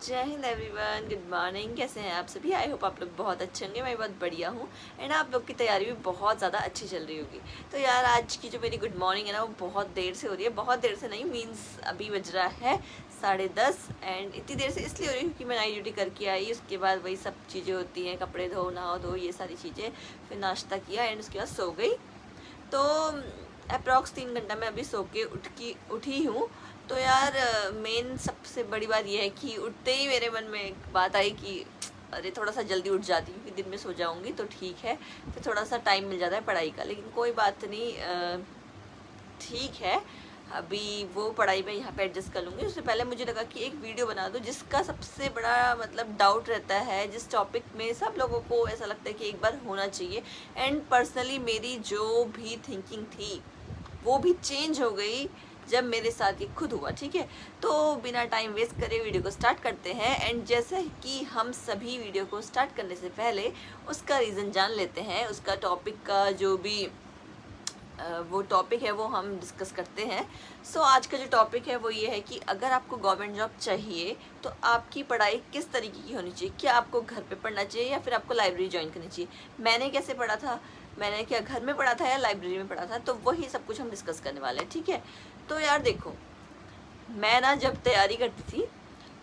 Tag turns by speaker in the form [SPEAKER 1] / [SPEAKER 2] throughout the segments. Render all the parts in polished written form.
[SPEAKER 1] जय Hind everyone, good morning. कैसे हैं आप सभी? आई होप आप लोग बहुत अच्छे होंगे। मैं बहुत बढ़िया हूँ एंड आप लोग की तैयारी भी बहुत ज़्यादा अच्छी चल रही होगी। तो यार आज की जो मेरी गुड मॉर्निंग है ना, वो बहुत देर से हो रही है। बहुत देर से नहीं, मीन्स अभी बज रहा है 10:30 एंड इतनी देर से इसलिए हो रही है क्योंकि मैं नाइट ड्यूटी करके आई। उसके बाद वही सब चीज़ें होती हैं, कपड़े धो, नहाओ धो, ये सारी चीज़ें, फिर नाश्ता किया एंड उसके बाद सो गई। तो अप्रॉक्स 3 घंटा मैं अभी सो के उठी हूँ। तो यार मेन सबसे बड़ी बात यह है कि उठते ही मेरे मन में एक बात आई कि अरे थोड़ा सा जल्दी उठ जाती हूँ, क्योंकि दिन में सो जाऊँगी तो ठीक है, फिर थोड़ा सा टाइम मिल जाता है पढ़ाई का। लेकिन कोई बात नहीं, ठीक है, अभी वो पढ़ाई में यहाँ पे एडजस्ट कर लूँगी। उससे पहले मुझे लगा कि एक वीडियो बना दूँ जिसका सबसे बड़ा मतलब डाउट रहता है, जिस टॉपिक में सब लोगों को ऐसा लगता है कि एक बार होना चाहिए। एंड पर्सनली मेरी जो भी थिंकिंग थी वो भी चेंज हो गई जब मेरे साथ ये खुद हुआ। ठीक है, तो बिना टाइम वेस्ट करे वीडियो को स्टार्ट करते हैं। एंड जैसे कि हम सभी वीडियो को स्टार्ट करने से पहले उसका रीज़न जान लेते हैं, उसका टॉपिक का जो भी वो टॉपिक है वो हम डिस्कस करते हैं। सो आज का जो टॉपिक है वो ये है कि अगर आपको गवर्नमेंट जॉब चाहिए तो आपकी पढ़ाई किस तरीके की होनी चाहिए। क्या आपको घर पे पढ़ना चाहिए या फिर आपको लाइब्रेरी ज्वाइन करनी चाहिए? मैंने कैसे पढ़ा था, मैंने क्या घर में पढ़ा था या लाइब्रेरी में पढ़ा था, तो वही सब कुछ हम डिस्कस करने वाले हैं। ठीक है, तो यार देखो, मैं ना जब तैयारी करती थी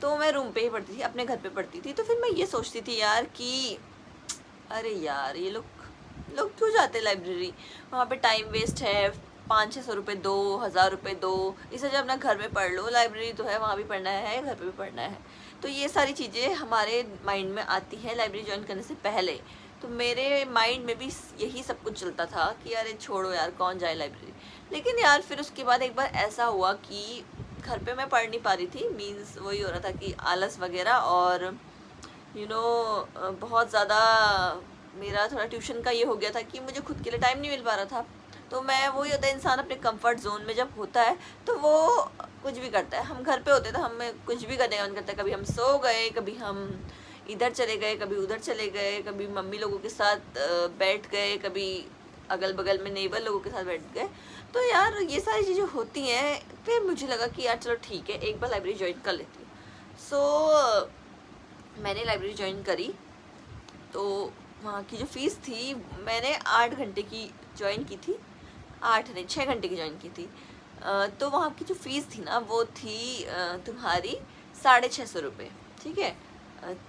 [SPEAKER 1] तो मैं रूम पे ही पढ़ती थी, अपने घर पे पढ़ती थी। तो फिर मैं ये सोचती थी यार कि अरे यार ये लोग क्यों जाते लाइब्रेरी, वहाँ पे टाइम वेस्ट है, 500-600 रुपये दो, 1000 रुपये दो, इससे जब अपना घर में पढ़ लो। लाइब्रेरी तो है, वहाँ भी पढ़ना है, घर पे भी पढ़ना है। तो ये सारी चीज़ें हमारे माइंड में आती है लाइब्रेरी ज्वाइन करने से पहले। तो मेरे माइंड में भी यही सब कुछ चलता था कि अरे छोड़ो यार, कौन जाए लाइब्रेरी। लेकिन यार फिर उसके बाद एक बार ऐसा हुआ कि घर पे मैं पढ़ नहीं पा रही थी, मीन्स वही हो रहा था कि आलस वगैरह, और बहुत ज़्यादा मेरा थोड़ा ट्यूशन का ये हो गया था कि मुझे खुद के लिए टाइम नहीं मिल पा रहा था। तो मैं, वही होता है इंसान अपने कंफर्ट जोन में जब होता है तो वो कुछ भी करता है। हम घर पे होते तो हमें कुछ भी करने का मन करता है। कभी हम सो गए, कभी हम इधर चले गए, कभी उधर चले गए, कभी मम्मी लोगों के साथ बैठ गए, कभी अगल बगल में नेबर लोगों के साथ बैठ गए। तो यार ये सारी चीज़ें होती हैं। फिर मुझे लगा कि यार चलो ठीक है, एक बार लाइब्रेरी ज्वाइन कर लेती हूँ। सो मैंने लाइब्रेरी ज्वाइन करी। तो वहाँ की जो फ़ीस थी, मैंने 8 घंटे की ज्वाइन की थी, 8 नहीं 6 घंटे की ज्वाइन की थी। तो वहाँ की जो फ़ीस थी ना, वो थी तुम्हारी 650 रुपये। ठीक है,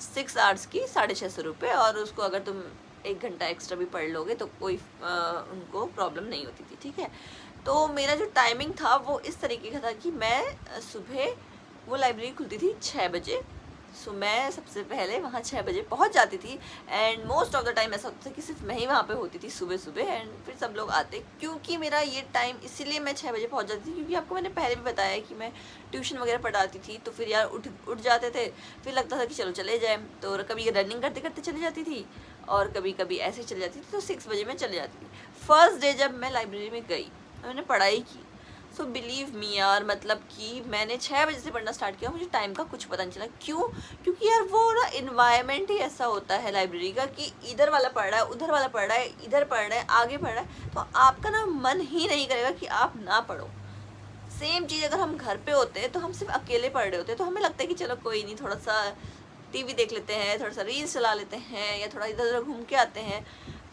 [SPEAKER 1] 6 आवर्स की 650 रुपये, और उसको अगर तुम 1 घंटा एक्स्ट्रा भी पढ़ लोगे तो कोई उनको प्रॉब्लम नहीं होती थी। ठीक है, तो मेरा जो टाइमिंग था वो इस तरीके का था कि मैं सुबह, वो लाइब्रेरी खुलती थी 6 बजे। सो मैं सबसे पहले वहाँ 6 बजे पहुँच जाती थी। And most of the time ऐसा होता था कि सिर्फ मैं ही वहाँ पे होती थी सुबह सुबह, एंड फिर सब लोग आते। क्योंकि मेरा ये टाइम, इसीलिए मैं 6 बजे पहुँच जाती थी क्योंकि आपको मैंने पहले भी बताया कि मैं ट्यूशन वगैरह पढ़ाती थी। तो फिर यार उठ जाते थे, फिर लगता था कि चलो चले जाएँ। तो कभी रनिंग करते करते चली जाती थी और कभी कभी ऐसे ही चली जाती थी। तो 6 बजे मैं चले जाती थी। फर्स्ट डे जब मैं लाइब्रेरी में गई, मैंने पढ़ाई की, सो बिलीव मी यार, मतलब कि मैंने 6 बजे से पढ़ना स्टार्ट किया, मुझे टाइम का कुछ पता नहीं चला। क्यों? क्योंकि यार वो ना इन्वायरमेंट ही ऐसा होता है लाइब्रेरी का कि इधर वाला पढ़ रहा है, उधर वाला पढ़ रहा है, इधर पढ़ रहा है, आगे पढ़ रहा है, तो आपका ना मन ही नहीं करेगा कि आप ना पढ़ो। सेम चीज़ अगर हम घर पे होते हैं तो हम सिर्फ अकेले पढ़ रहे होते हैं, तो हमें लगता है कि चलो कोई नहीं, थोड़ा सा टीवी देख लेते हैं, थोड़ा सा रील्स चला लेते हैं, या थोड़ा इधर उधर घूम के आते हैं।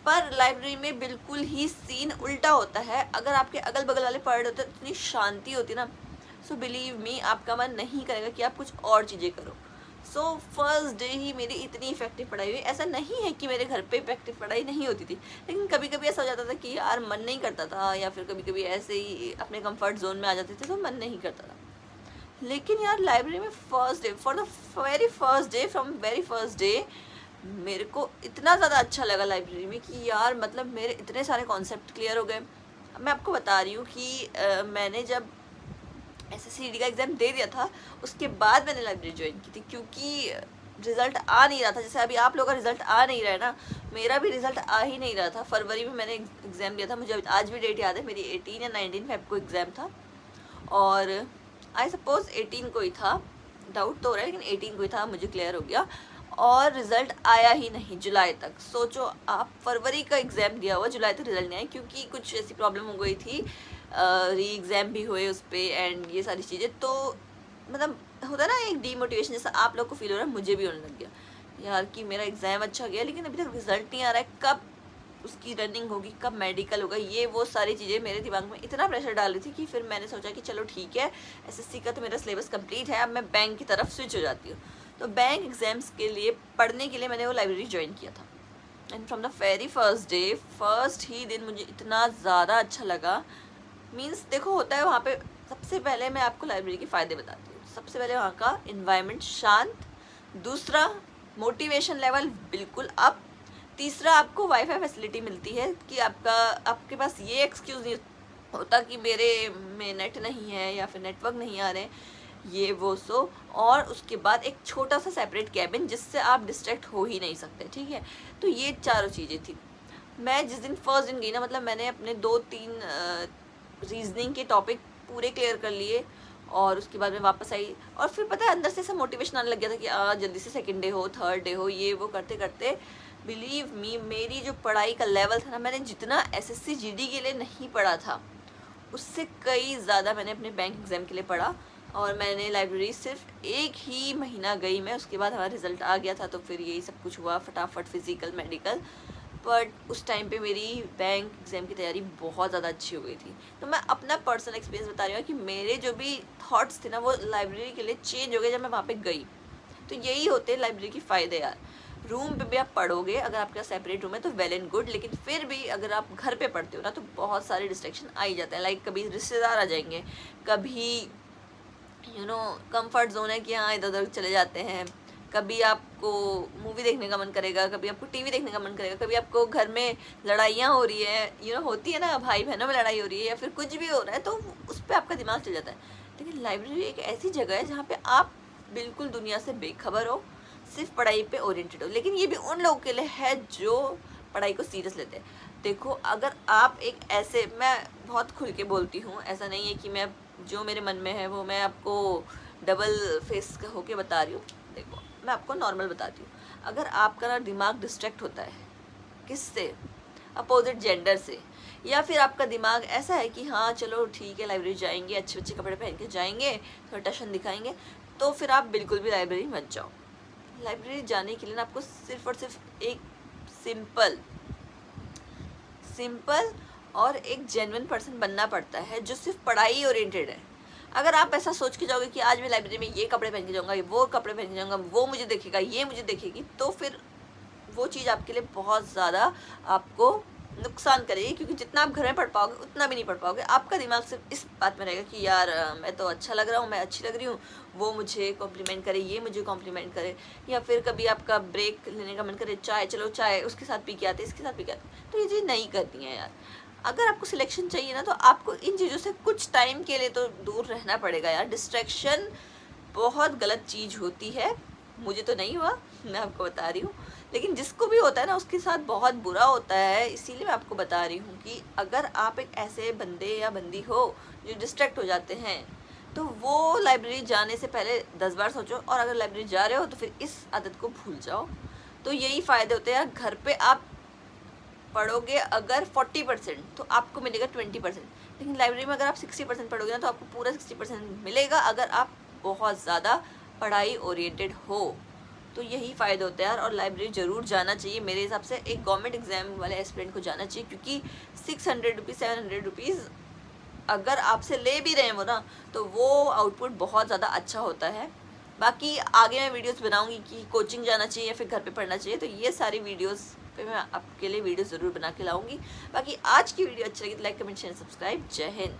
[SPEAKER 1] पर लाइब्रेरी में बिल्कुल ही सीन उल्टा होता है। अगर आपके अगल बगल वाले पढ़ रहे होते हैं, इतनी शांति होती है ना, सो बिलीव मी आपका मन नहीं करेगा कि आप कुछ और चीज़ें करो। सो फर्स्ट डे ही मेरी इतनी इफेक्टिव पढ़ाई हुई। ऐसा नहीं है कि मेरे घर पे इफेक्टिव पढ़ाई नहीं होती थी, लेकिन कभी कभी ऐसा हो जाता था कि यार मन नहीं करता था, या फिर कभी कभी ऐसे ही अपने कंफर्ट जोन में आ जाते थे तो मन नहीं करता था। लेकिन यार लाइब्रेरी में first day, for the very first day, from very first day, मेरे को इतना ज़्यादा अच्छा लगा लाइब्रेरी में कि यार मतलब मेरे इतने सारे कॉन्सेप्ट क्लियर हो गए। मैं आपको बता रही हूँ कि मैंने जब SSCD का एग्ज़ाम दे दिया था, उसके बाद मैंने लाइब्रेरी ज्वाइन की थी, क्योंकि रिज़ल्ट आ नहीं रहा था। जैसे अभी आप लोगों का रिज़ल्ट आ नहीं रहा है ना, मेरा भी रिज़ल्ट आ ही नहीं रहा था। फरवरी में मैंने एग्ज़ाम दिया था, मुझे आज भी डेट याद है, मेरी 18 या 19 फेब को एग्ज़ाम था, और आई सपोज 18 को ही था, डाउट तो हो रहा है, लेकिन 18 को ही था, मुझे क्लियर हो गया। और रिज़ल्ट आया ही नहीं जुलाई तक। सोचो आप, फरवरी का एग्ज़ाम दिया हुआ, जुलाई तक रिज़ल्ट नहीं आया, क्योंकि कुछ ऐसी प्रॉब्लम हो गई थी, री एग्ज़ाम भी हुए उस पर, एंड ये सारी चीज़ें। तो मतलब होता है ना एक डीमोटिवेशन जैसा आप लोग को फील हो रहा है, मुझे भी होने लग गया यार कि मेरा एग्ज़ाम अच्छा गया लेकिन अभी तक रिजल्ट नहीं आ रहा है, कब उसकी रनिंग होगी, कब मेडिकल होगा, ये वो सारी चीज़ें मेरे दिमाग में इतना प्रेशर डाल रही थी कि फिर मैंने सोचा कि चलो ठीक है, एसएससी का तो मेरा सिलेबस कंप्लीट है, अब मैं बैंक की तरफ स्विच हो जाती हूँ। तो बैंक एग्ज़ाम्स के लिए पढ़ने के लिए मैंने वो लाइब्रेरी ज्वाइन किया था। And from the very first day, first ही दिन मुझे इतना ज़्यादा अच्छा लगा। मीन्स देखो होता है वहाँ पे, सबसे पहले मैं आपको लाइब्रेरी के फ़ायदे बताती हूँ। सबसे पहले वहाँ का इन्वायरमेंट शांत, दूसरा मोटिवेशन लेवल बिल्कुल अप, तीसरा आपको वाईफाई फैसिलिटी मिलती है कि आपके पास ये एक्सक्यूज़ नहीं होता कि मेरे में नेट नहीं है या फिर नेटवर्क नहीं आ रहे, ये वो सो। और उसके बाद एक छोटा सा सेपरेट कैबिन जिससे आप डिस्ट्रैक्ट हो ही नहीं सकते, ठीक है। तो ये चारों चीज़ें थी। मैं जिस दिन फर्स्ट दिन गई ना, मतलब मैंने अपने 2-3 रीजनिंग के टॉपिक पूरे क्लियर कर लिए और उसके बाद मैं वापस आई। और फिर पता है अंदर से ऐसा मोटिवेशन आने लग गया था कि जल्दी से सेकंड डे हो, थर्ड डे हो, ये वो करते करते बिलीव मी मेरी जो पढ़ाई का लेवल था ना, मैंने जितना एसएससी जीडी के लिए नहीं पढ़ा था उससे कई ज़्यादा मैंने अपने बैंक एग्ज़ाम के लिए पढ़ा। और मैंने लाइब्रेरी सिर्फ 1 ही महीना गई मैं, उसके बाद हमारा रिज़ल्ट आ गया था तो फिर यही सब कुछ हुआ फटाफट, फिज़िकल मेडिकल। बट उस टाइम पे मेरी बैंक एग्ज़ाम की तैयारी बहुत ज़्यादा अच्छी हो गई थी। तो मैं अपना पर्सनल एक्सपीरियंस बता रही हूँ कि मेरे जो भी थॉट्स थे ना वो लाइब्रेरी के लिए चेंज हो गए जब मैं वहाँ पे गई। तो यही होते हैं लाइब्रेरी के फ़ायदे यार। रूम पे भी आप पढ़ोगे, अगर आपका सेपरेट रूम है तो वेल एंड गुड, लेकिन फिर भी अगर आप घर पे पढ़ते हो ना तो बहुत सारे डिस्ट्रैक्शन आ ही जाते हैं। लाइक कभी रिश्तेदार आ जाएंगे, कभी कंफर्ट जोन है कि हाँ इधर उधर चले जाते हैं, कभी आपको मूवी देखने का मन करेगा, कभी आपको टीवी देखने का मन करेगा, कभी आपको घर में लड़ाइयाँ हो रही है, होती है ना, भाई बहनों में लड़ाई हो रही है या फिर कुछ भी हो रहा है, तो उस पर आपका दिमाग चल जाता है। लेकिन लाइब्रेरी एक ऐसी जगह है जहाँ पे आप बिल्कुल दुनिया से बेखबर हो, सिर्फ पढ़ाई पे ओरिएंटेड हो। लेकिन ये भी उन लोगों के लिए है जो पढ़ाई को सीरियस लेते हैं। देखो अगर आप एक ऐसे, मैं बहुत खुल के बोलती हूँ, ऐसा नहीं है कि मैं जो मेरे मन में है वो मैं आपको डबल फेस होके बता रही हूँ। देखो मैं आपको नॉर्मल बताती हूँ। अगर आपका ना दिमाग डिस्ट्रैक्ट होता है किससे, अपोजिट जेंडर से, या फिर आपका दिमाग ऐसा है कि हाँ चलो ठीक है लाइब्रेरी जाएंगे, अच्छे अच्छे कपड़े पहन के जाएंगे, थोड़ा टशन दिखाएंगे, तो फिर आप बिल्कुल भी लाइब्रेरी मत जाओ। लाइब्रेरी जाने के लिए ना आपको सिर्फ और सिर्फ एक सिंपल और एक जेन्युइन पर्सन बनना पड़ता है जो सिर्फ पढ़ाई ओरिएंटेड है। अगर आप ऐसा सोच के जाओगे कि आज मैं लाइब्रेरी में ये कपड़े पहन के जाऊँगा, वो कपड़े पहन के जाऊँगा, वो मुझे देखेगा, ये मुझे देखेगी, तो फिर वो चीज़ आपके लिए बहुत ज़्यादा आपको नुकसान करेगी, क्योंकि जितना आप घर में पढ़ पाओगे उतना भी नहीं पढ़ पाओगे। आपका दिमाग सिर्फ इस बात में रहेगा कि यार मैं तो अच्छा लग रहा हूँ, मैं अच्छी लग रही हूँ, वो मुझे कॉम्प्लीमेंट करे, ये मुझे कॉम्प्लीमेंट करे। या फिर कभी आपका ब्रेक लेने का मन करे, चाय चलो चाय उसके साथ पी के आते, इसके साथ पी के आते, तो ये चीज़ नहीं करनी है यार। अगर आपको सिलेक्शन चाहिए ना तो आपको इन चीज़ों से कुछ टाइम के लिए तो दूर रहना पड़ेगा यार। डिस्ट्रैक्शन बहुत गलत चीज़ होती है, मुझे तो नहीं हुआ, मैं आपको बता रही हूँ, लेकिन जिसको भी होता है ना उसके साथ बहुत बुरा होता है। इसीलिए मैं आपको बता रही हूँ कि अगर आप एक ऐसे बंदे या बंदी हो जो डिस्ट्रैक्ट हो जाते हैं तो वो लाइब्रेरी जाने से पहले 10 बार सोचो, और अगर लाइब्रेरी जा रहे हो तो फिर इस आदत को भूल जाओ। तो यही फ़ायदे होते हैं। घर पे आप पढ़ोगे अगर 40% तो आपको मिलेगा 20%, लेकिन लाइब्रेरी में अगर आप 60% पढ़ोगे ना तो आपको पूरा 60% मिलेगा, अगर आप बहुत ज़्यादा पढ़ाई ओरिएंटेड हो। तो यही फ़ायदे होते हैं यार, और लाइब्रेरी ज़रूर जाना चाहिए मेरे हिसाब से। एक गवर्नमेंट एग्ज़ाम वाले एस्पिरेंट को जाना चाहिए, क्योंकि 600 रुपीज़ 700 रुपीज़ अगर आपसे ले भी रहे हैं वो ना, तो वो आउटपुट बहुत ज़्यादा अच्छा होता है। बाकी आगे मैं वीडियोस बनाऊंगी कि कोचिंग जाना चाहिए या फिर घर पे पढ़ना चाहिए, तो ये सारी वीडियोस पे मैं आपके लिए वीडियो ज़रूर बना के लाऊंगी। बाकी आज की वीडियो अच्छी लगी तो लाइक कमेंट शेयर सब्सक्राइब। जय हिंद।